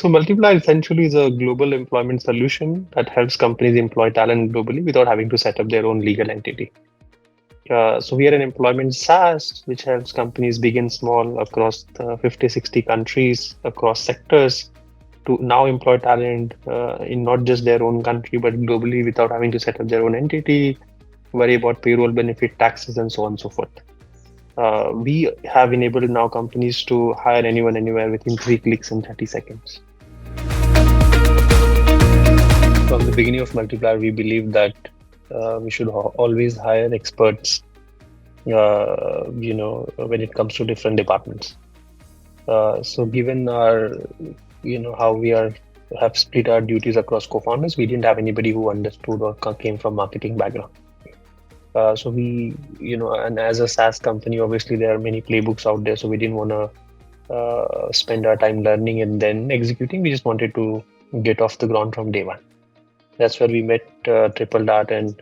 So Multiplier essentially is a global employment solution that helps companies employ talent globally without having to set up their own legal entity. So we are an employment SaaS, which helps companies big and small across 50, 60 countries, across sectors, to now employ talent in not just their own country, but globally without having to set up their own entity, worry about payroll benefit, taxes, and so on and so forth. We have enabled now companies to hire anyone, anywhere within 3 clicks and 30 seconds. From the beginning of Multiplier, we believe that we should always hire experts, when it comes to different departments. So given our, how we have split our duties across co-founders, we didn't have anybody who understood or came from marketing background. So we, and as a SaaS company, obviously there are many playbooks out there, so we didn't want to spend our time learning and then executing. We just wanted to get off the ground from day one. That's where we met TripleDart, and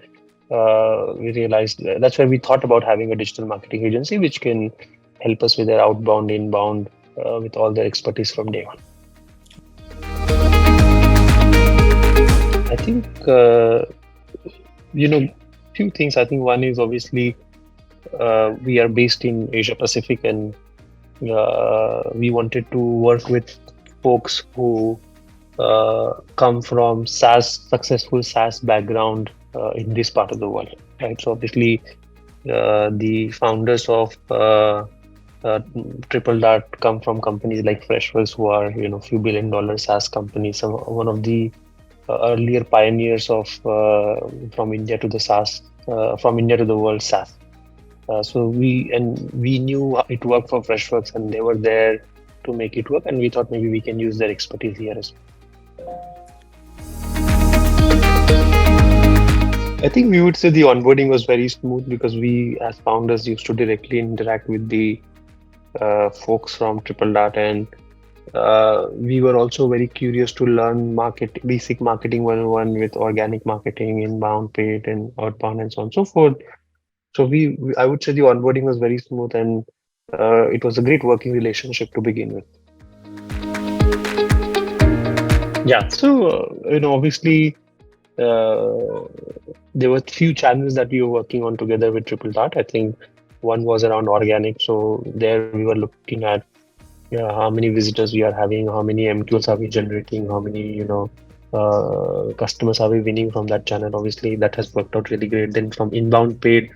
we realized that's where we thought about having a digital marketing agency which can help us with their outbound, inbound, with all their expertise from day one. I think, few things. I think one is obviously we are based in Asia Pacific, and we wanted to work with folks who come from successful SaaS background in this part of the world, right? So obviously, the founders of TripleDart come from companies like Freshworks, who are few billion-dollar SaaS companies. One of the earlier pioneers of from India to the SaaS, from India to the world SaaS. So we knew it worked for Freshworks, and they were there to make it work, and we thought maybe we can use their expertise here as well. I think we would say the onboarding was very smooth because we, as founders, used to directly interact with the folks from TripleDart, and we were also very curious to learn basic marketing 101 with organic marketing, inbound, paid, and outbound, and so on and so forth. So I would say the onboarding was very smooth, and it was a great working relationship to begin with. Yeah, so obviously there were few channels that we were working on together with TripleDart. I think one was around organic. So there we were looking at how many visitors we are having, how many MQLs are we generating, how many customers are we winning from that channel. Obviously, that has worked out really great. Then from inbound paid,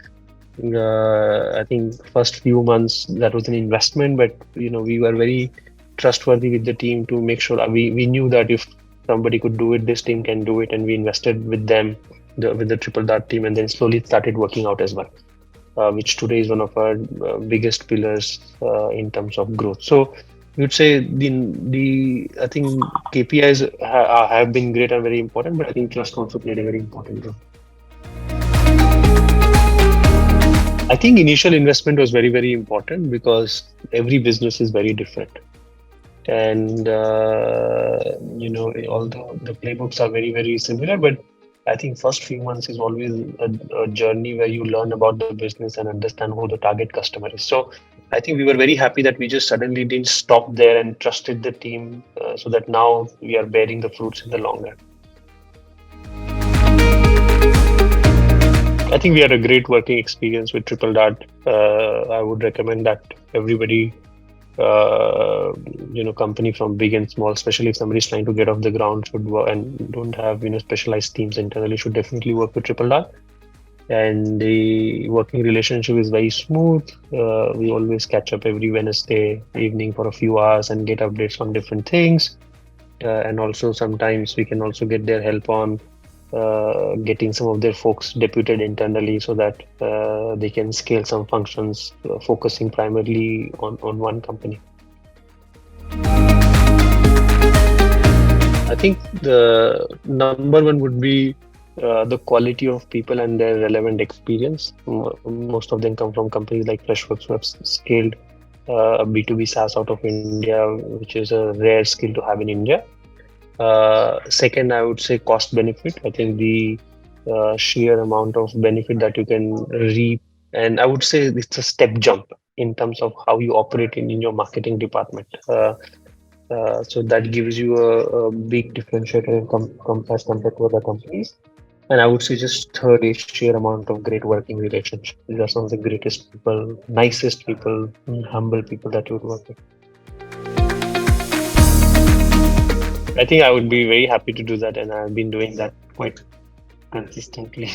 I think first few months that was an investment, but we were very trustworthy with the team to make sure we knew that if somebody could do it, this team can do it, and we invested with them, with the TripleDart team, and then slowly started working out as well, which today is one of our biggest pillars in terms of growth. So we would say I think KPIs have been great and very important, but I think trust also played a very important role. I think initial investment was very, very important because every business is very different. And, although the playbooks are very, very similar, but I think first few months is always a journey where you learn about the business and understand who the target customer is. So I think we were very happy that we just suddenly didn't stop there and trusted the team, so that now we are bearing the fruits in the long run. I think we had a great working experience with TripleDart. I would recommend that everybody, company from big and small, especially if somebody is trying to get off the ground, should work and don't have specialized teams internally, should definitely work with TripleDart. And the working relationship is very smooth. We always catch up every Wednesday evening for a few hours and get updates on different things. And also sometimes we can also get their help on getting some of their folks deputed internally so that they can scale some functions, focusing primarily on one company. I think the number one would be the quality of people and their relevant experience. Most of them come from companies like Freshworks, who have scaled a B2B SaaS out of India, which is a rare skill to have in India. Second, I would say cost benefit. I think the sheer amount of benefit that you can reap, and I would say it's a step jump in terms of how you operate in your marketing department. So that gives you a big differentiator as compared to other companies. And I would say just third is sheer amount of great working relationships. These are some of the greatest people, nicest people, humble people that you would work with. I think I would be very happy to do that, and I've been doing that quite consistently.